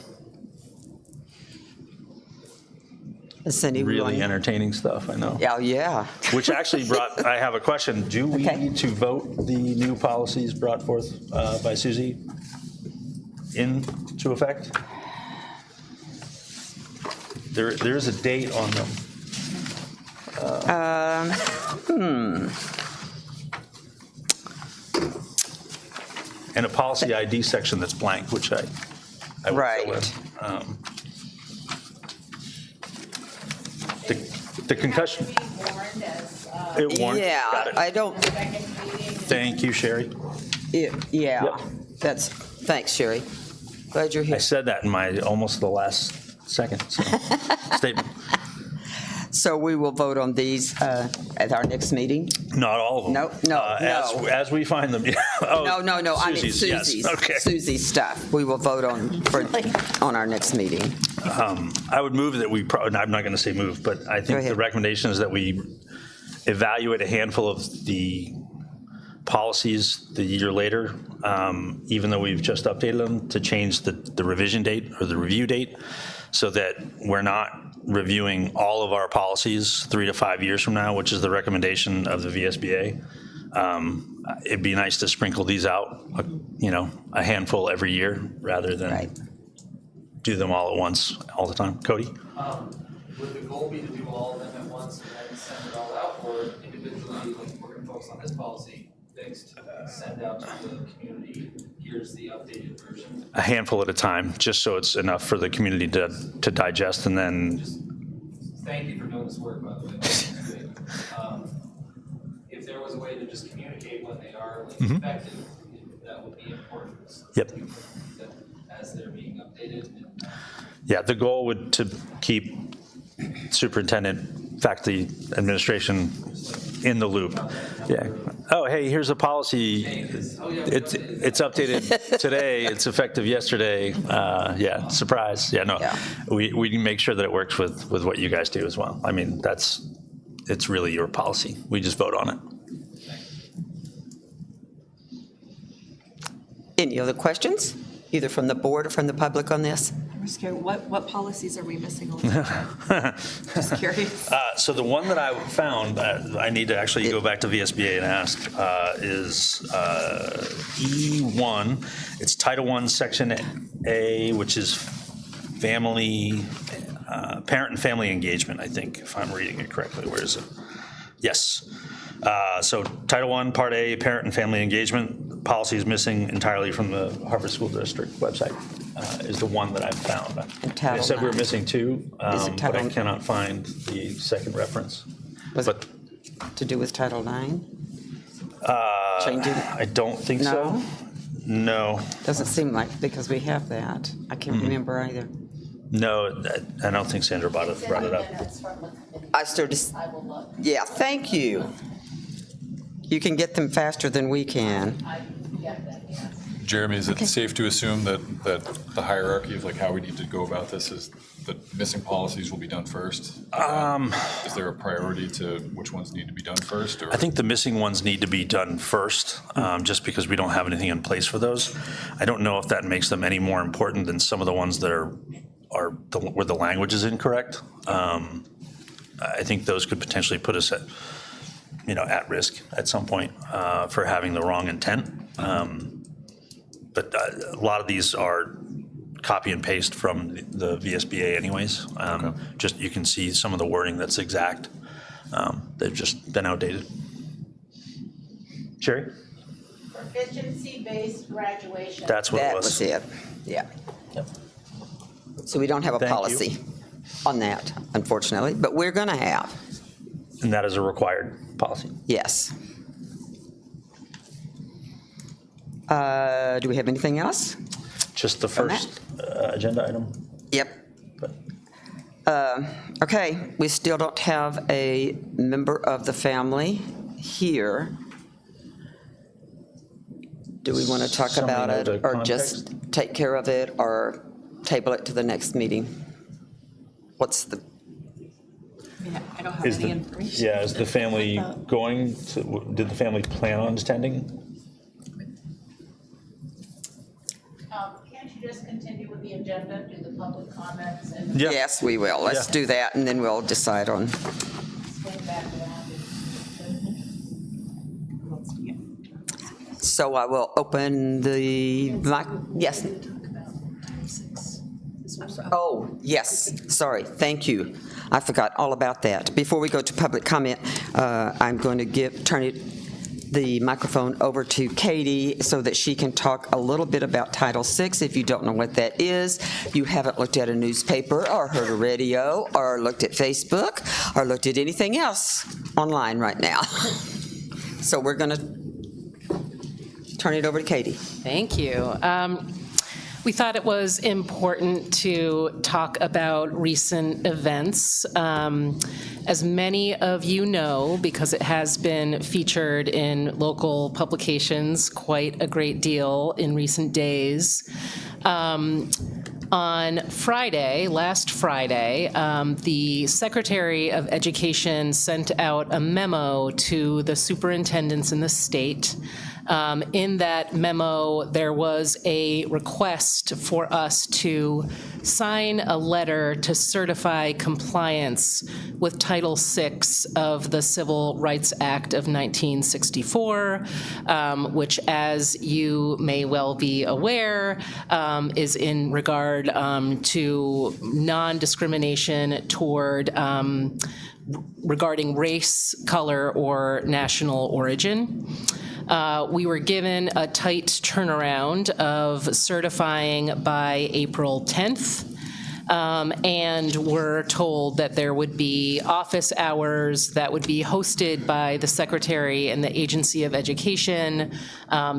Does anyone? Really entertaining stuff, I know. Oh, yeah. Which actually brought, I have a question. Do we Okay. need to vote the new policies brought forth by Susie into effect? There is a date on them. And a policy ID section that's blank, which I would fill Right. in. The concussion. It warned. Yeah, Got it. I don't, Thank you, Sherry. yeah, Yep. thanks, Sherry. Glad you're I here. said that in my almost the last second statement. So we will vote on these at our next meeting? Not all of them. No, no. As we find them. Oh, No, I mean Susie's, yes. Susie's. Okay. Susie's stuff. We will vote on our next meeting. I would move that I'm not going to say move, but I Go think ahead. the recommendation is that we evaluate a handful of the policies the year later, even though we've just updated them, to change the revision date or the review date, so that we're not reviewing all of our policies 3 to 5 years from now, which is the recommendation of the VSBA. It'd be nice to sprinkle these out, a handful every year rather than Right. do them all at once, all the time. Cody? Would the goal be to do all of them at once and then send it all out, or individually, like we're gonna focus on this policy, fixed, send out to the community, here's the updated version? A handful at a time, just so it's enough for the community to digest, and then, Thank you for doing this work, by the way. If there was a way to just communicate when they are effective, that would be important. Yep. That as they're being updated. yeah, the goal would to keep superintendent, faculty, administration in the loop. Yeah. Oh, hey, here's a policy. It's updated today. It's effective yesterday. Yeah, surprise. Yeah, no, Yeah. we can make sure that it works with what you guys do as well. I mean, it's really your policy. We just vote on it. Any other questions, either from the board or from the public on this? I'm scared, what policies are we missing? Just curious. So the one that I found, I need to actually go back to VSBA and ask, is E1. It's Title I, Section A, which is family, parent and family engagement, I think, if I'm reading it correctly. Where is it? Yes. So Title I, Part A, parent and family engagement, policy is missing entirely from the Hartford School District website, is the one that I've found. They Title said we were IX. missing two, Is it but I Title- cannot find the second reference. Was But it to do with Title IX? Changing? I don't think so. No, Doesn't seem like, because we have that. I can't remember either. no, I don't think Sandra brought it up. I still just, yeah, thank you. You can get them faster than we can. Jeremy, is it safe to assume that the hierarchy of like how we need to go about this is that missing policies will be done first? Is there a priority to which ones need to be done first? Or? I think the missing ones need to be done first, just because we don't have anything in place for those. I don't know if that makes them any more important than some of the ones that are where the language is incorrect. I think those could potentially put us at risk at some point for having the wrong intent. But a lot of these are copy and paste from the VSBA anyways. Just you can see some of the wording that's exact. They've just been outdated. Sherry? Proficiency-based graduation. That's what it That was. was it, yeah. So we don't have a Thank you. policy on that, unfortunately, but we're going to have, And that is a required policy. yes. Do we have anything else? Just the first agenda item. Yep. Okay, we still don't have a member of the family here. Do we want to talk Somebody about know it, the or just take care of it, or table it to the next meeting? What's the, I don't have any information. Yeah, is the family going to, did the family plan on attending? Can't you just continue with the agenda, do the public comments, and Yeah. yes, we will. Let's Yeah. do that, and then we'll decide on, swing back around? so I will open the, yes. Oh, yes, sorry, thank you. I forgot all about that. Before we go to public comment, I'm going to turn the microphone over to Katie so that she can talk a little bit about Title VI. If you don't know what that is, you haven't looked at a newspaper or heard a radio or looked at Facebook or looked at anything else online right now. So we're going to turn it over to Katie. Thank you. We thought it was important to talk about recent events. As many of you know, because it has been featured in local publications quite a great deal in recent days, on Friday, last Friday, the Secretary of Education sent out a memo to the superintendents in the state. In that memo, there was a request for us to sign a letter to certify compliance with Title VI of the Civil Rights Act of 1964, which, as you may well be aware, is in regard to non-discrimination toward regarding race, color, or national origin. We were given a tight turnaround of certifying by April 10th, and we're told that there would be office hours that would be hosted by the Secretary and the Agency of Education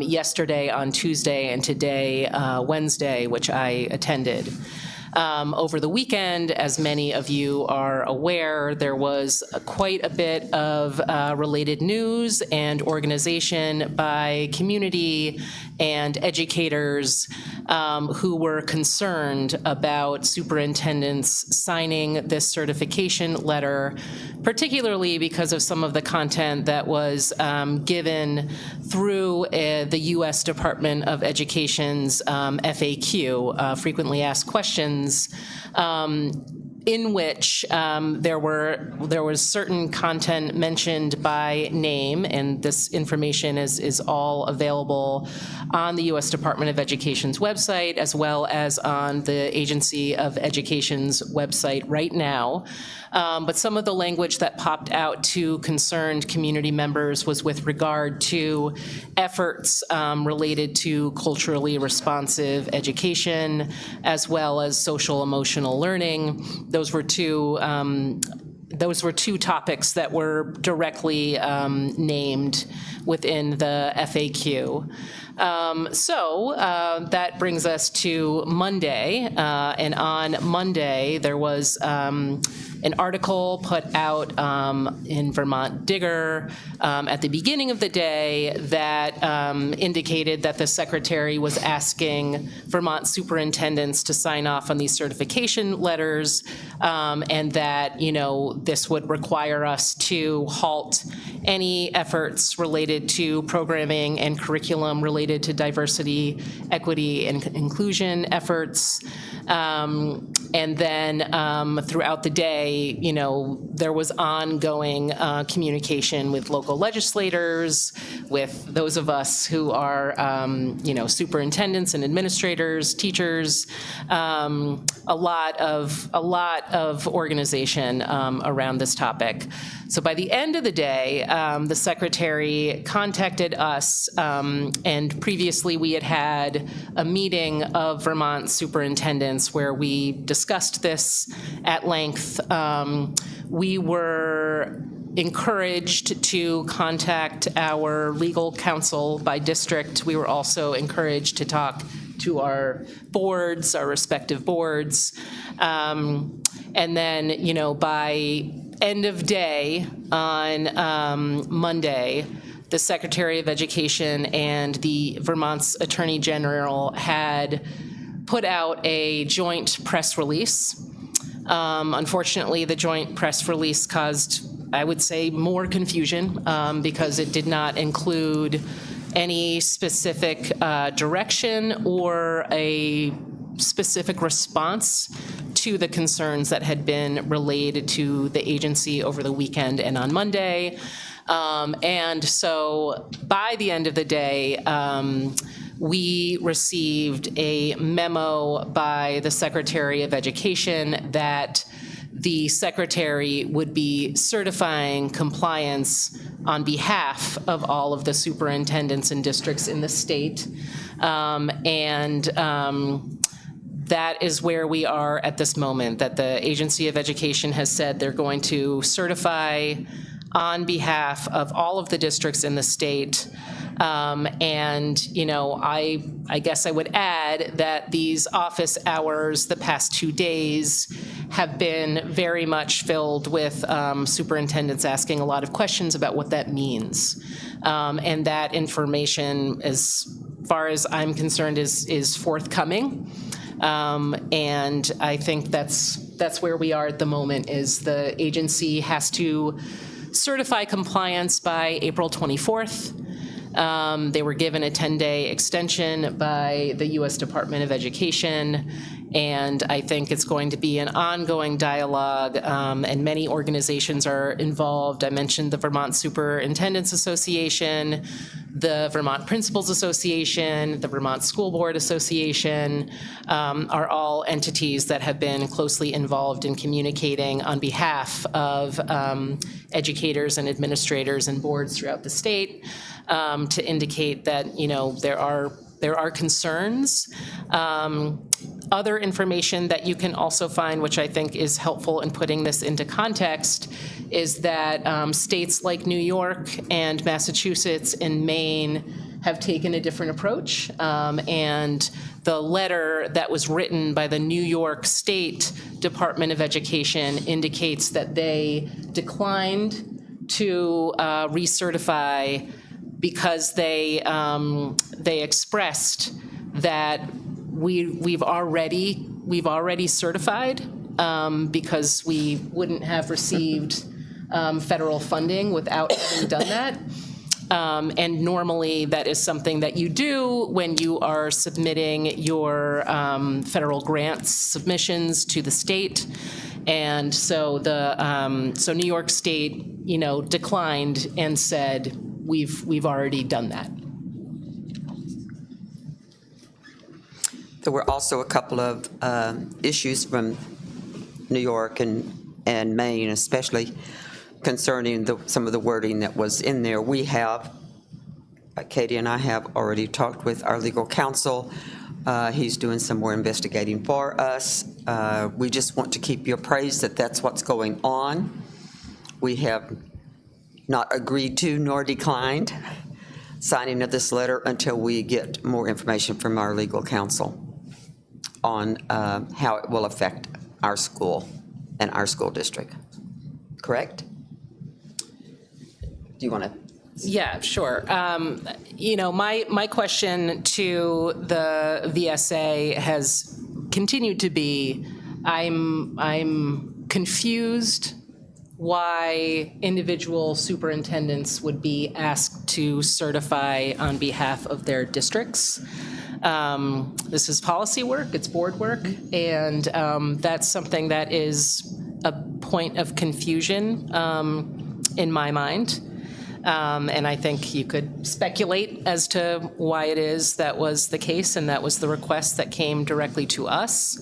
yesterday on Tuesday and today, Wednesday, which I attended. Over the weekend, as many of you are aware, there was quite a bit of related news and organization by community and educators who were concerned about superintendents signing this certification letter, particularly because of some of the content that was given through the U.S. Department of Education's FAQ, frequently asked questions, in which there was certain content mentioned by name, and this information is all available on the U.S. Department of Education's website, as well as on the Agency of Education's website right now. But some of the language that popped out to concerned community members was with regard to efforts related to culturally responsive education, as well as social emotional learning. Those were two topics that were directly named within the FAQ. So that brings us to Monday, and on Monday there was an article put out in Vermont Digger at the beginning of the day that indicated that the Secretary was asking Vermont superintendents to sign off on these certification letters, and that, this would require us to halt any efforts related to programming and curriculum related to diversity, equity, and inclusion efforts. And then throughout the day, there was ongoing communication with local legislators, with those of us who are, superintendents and administrators, teachers, a lot of organization around this topic. So by the end of the day, the secretary contacted us, and previously we had a meeting of Vermont superintendents where we discussed this at length. We were encouraged to contact our legal counsel by district. We were also encouraged to talk to our boards, our respective boards. And then, by end of day on Monday, the Secretary of Education and the Vermont's Attorney General had put out a joint press release. Unfortunately, the joint press release caused, I would say, more confusion because it did not include any specific direction or a specific response to the concerns that had been relayed to the agency over the weekend and on Monday. And so by the end of the day, we received a memo by the Secretary of Education that the Secretary would be certifying compliance on behalf of all of the superintendents and districts in the state. That is where we are at this moment, that the Agency of Education has said they're going to certify on behalf of all of the districts in the state. I guess I would add that these office hours the past 2 days have been very much filled with superintendents asking a lot of questions about what that means. And that information, as far as I'm concerned, is forthcoming. And I think that's where we are at the moment, is the agency has to certify compliance by April 24th. They were given a 10-day extension by the U.S. Department of Education, and I think it's going to be an ongoing dialogue, and many organizations are involved. I mentioned the Vermont Superintendents Association, the Vermont Principals Association, the Vermont School Board Association are all entities that have been closely involved in communicating on behalf of educators and administrators and boards throughout the state to indicate that, there are concerns. Other information that you can also find, which I think is helpful in putting this into context, is that states like New York and Massachusetts and Maine have taken a different approach. And the letter that was written by the New York State Department of Education indicates that they declined to recertify because they expressed that we've already certified because we wouldn't have received federal funding without having done that. And normally that is something that you do when you are submitting your federal grants submissions to the state. And so so New York State, declined and said, we've already done that. There were also a couple of issues from New York and Maine, especially concerning some of the wording that was in there. We have, Katie and I have already talked with our legal counsel. He's doing some more investigating for us. We just want to keep you appraised that that's what's going on. We have not agreed to nor declined signing of this letter until we get more information from our legal counsel on how it will affect our school and our school district. Correct? Do you want to? Yeah, sure. My question to the VSA has continued to be, I'm confused why individual superintendents would be asked to certify on behalf of their districts. This is policy work, it's board work, and that's something that is a point of confusion in my mind. And I think you could speculate as to why it is that was the case, and that was the request that came directly to us.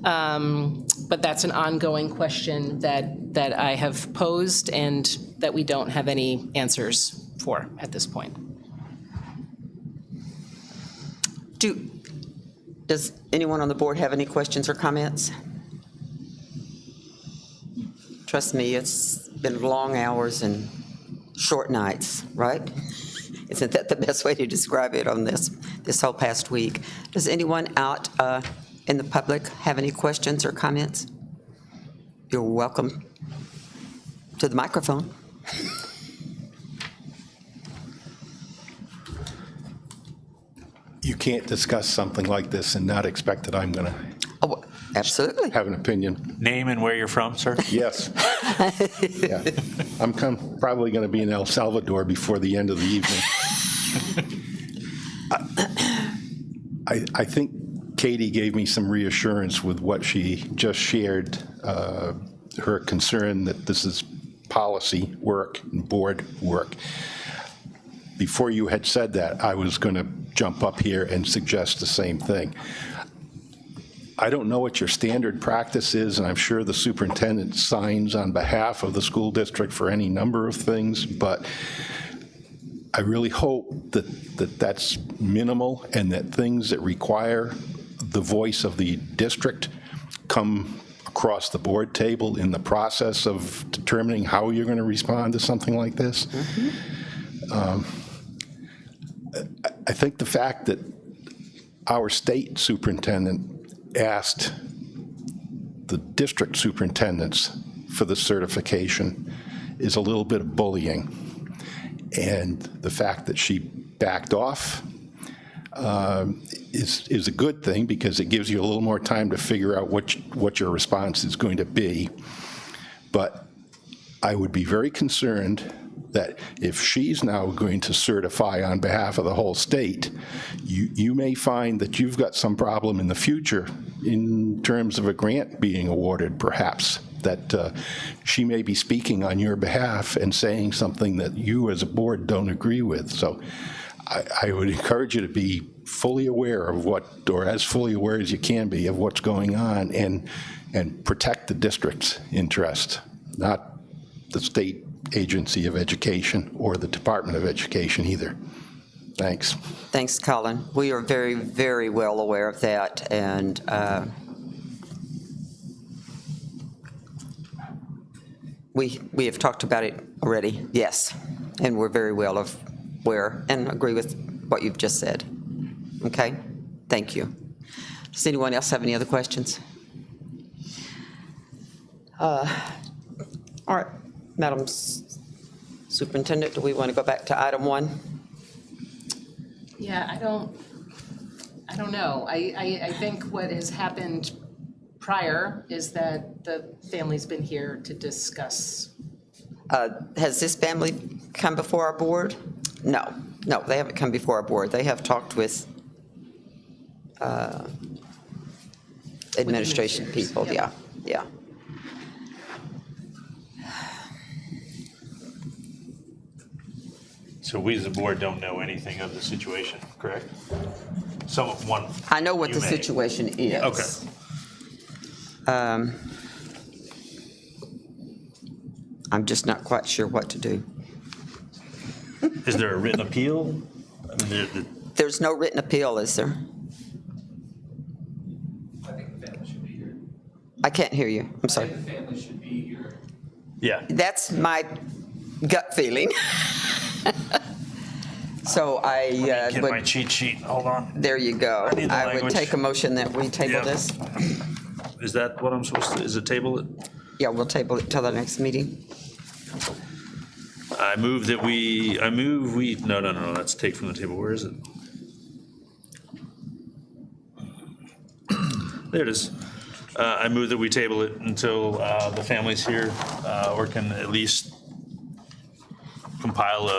But that's an ongoing question that I have posed and that we don't have any answers for at this point. Does anyone on the board have any questions or comments? Trust me, it's been long hours and short nights, right? Isn't that the best way to describe it on this whole past week? Does anyone out in the public have any questions or comments? You're welcome to the microphone. You can't discuss something like this and not expect that I'm going to Oh, absolutely. have an opinion. Name and where you're from, sir? Yes. Yeah. I'm probably going to be in El Salvador before the end of the evening. I think Katie gave me some reassurance with what she just shared, her concern that this is policy work and board work. Before you had said that, I was going to jump up here and suggest the same thing. I don't know what your standard practice is, and I'm sure the superintendent signs on behalf of the school district for any number of things, but I really hope that that's minimal and that things that require the voice of the district come across the board table in the process of determining how you're going to respond to something like this. I think the fact that our state superintendent asked the district superintendents for the certification is a little bit of bullying. And the fact that she backed off is a good thing because it gives you a little more time to figure out what your response is going to be. But I would be very concerned that if she's now going to certify on behalf of the whole state, you may find that you've got some problem in the future in terms of a grant being awarded, perhaps, that she may be speaking on your behalf and saying something that you as a board don't agree with. So I would encourage you to be fully aware of or as fully aware as you can be of what's going on and protect the district's interest, not the state agency of education or the Department of Education either. Thanks. Thanks, Colin. We are very, very well aware of that, and we have talked about it already, yes, and we're very well aware and agree with what you've just said. Okay? Thank you. Does anyone else have any other questions? All right, Madam Superintendent, do we want to go back to item 1? Yeah, I don't know. I think what has happened prior is that the family's been here to discuss. Has this family come before our board? No, they haven't come before our board. They have talked with administration people, Yep. yeah. So we as a board don't know anything of the situation, correct? Someone. I know what you the may. situation is. Okay. I'm just not quite sure what to do. Is there a written appeal? I mean, There's no written appeal, is there? I think the family should be here. I can't hear you. I'm I sorry. think the family should be here. yeah. That's my gut feeling. So Get my would, cheat sheet. Hold on. there you go. I need the I would language. take a motion that we table Yeah. this. Is that what I'm supposed to? Is it table it? Yeah, we'll table it till the next meeting. I move no, that's take from the table. Where is it? There it is. I move that we table it until the family's here, or can at least compile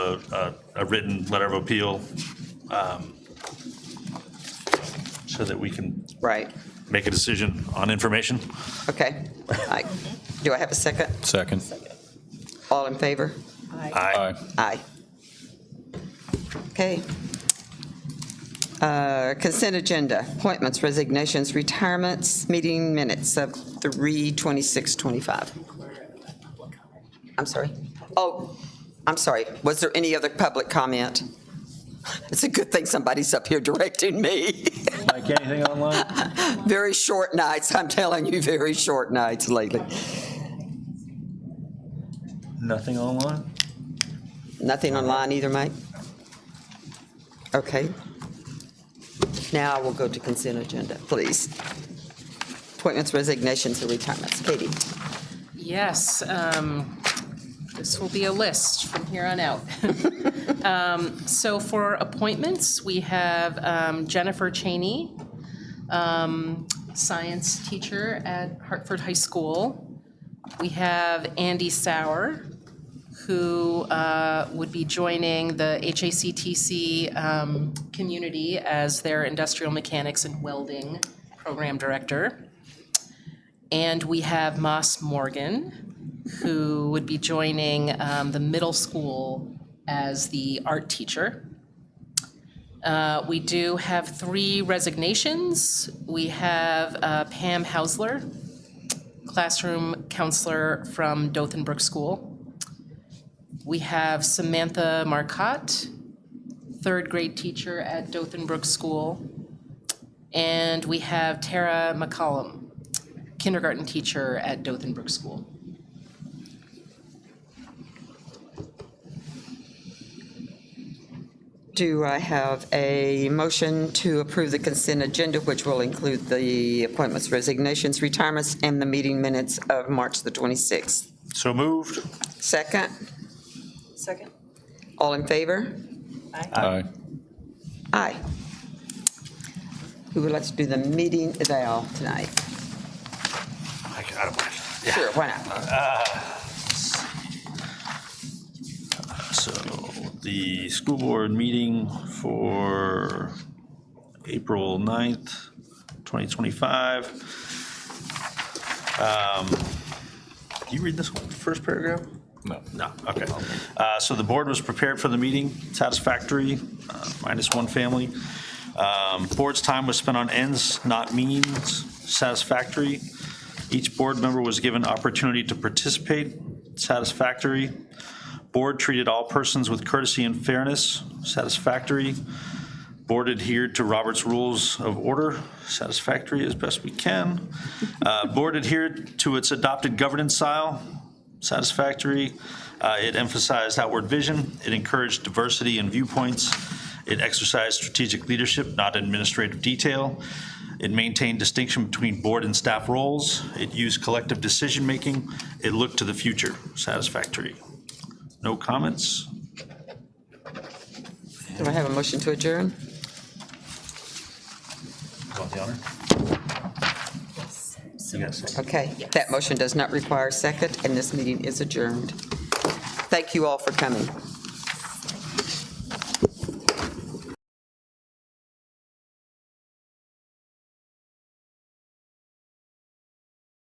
a written letter of appeal, so that we can Right, make a decision on information. okay. Do I have a second? Second. All in favor? Aye. Aye. Okay. Consent agenda, appointments, resignations, retirements, meeting minutes of 3/26/25. I'm sorry. Oh, I'm sorry. Was there any other public comment? It's a good thing somebody's up here directing me. Like anything online? Very short nights, I'm telling you, very short nights lately. Nothing online? Nothing online either, Mike? Okay. Now we'll go to consent agenda, please. Appointments, resignations, and retirements. Katie? Yes, this will be a list from here on out. So for appointments, we have Jennifer Cheney, science teacher at Hartford High School. We have Andy Sauer, who would be joining the HACTC community as their industrial mechanics and welding program director. And we have Moss Morgan, who would be joining the middle school as the art teacher. We do have 3 resignations. We have Pam Hausler, classroom counselor from Dothan Brook School. We have Samantha Marcotte, 3rd grade teacher at Dothan Brook School. And we have Tara McCollum, kindergarten teacher at Dothan Brook School. Do I have a motion to approve the consent agenda, which will include the appointments, resignations, retirements, and the meeting minutes of March the 26th? So moved. Second? Second? All in favor? Aye. Aye. Who would like to do the meeting eval tonight? I don't mind. Sure, why not? So the school board meeting for April 9th, 2025. Do you read this first paragraph? No. No, okay. So the board was prepared for the meeting, satisfactory, minus 1 family. Board's time was spent on ends, not means, satisfactory. Each board member was given opportunity to participate, satisfactory. Board treated all persons with courtesy and fairness, satisfactory. Board adhered to Robert's Rules of Order, satisfactory as best we can. Board adhered to its adopted governance style, satisfactory. It emphasized outward vision. It encouraged diversity in viewpoints. It exercised strategic leadership, not administrative detail. It maintained distinction between board and staff roles. It used collective decision-making. It looked to the future, satisfactory. No comments? Do I have a motion to adjourn? Want the honor? You got a second? Okay, that motion does not require a second, and this meeting is adjourned. Thank you all for coming.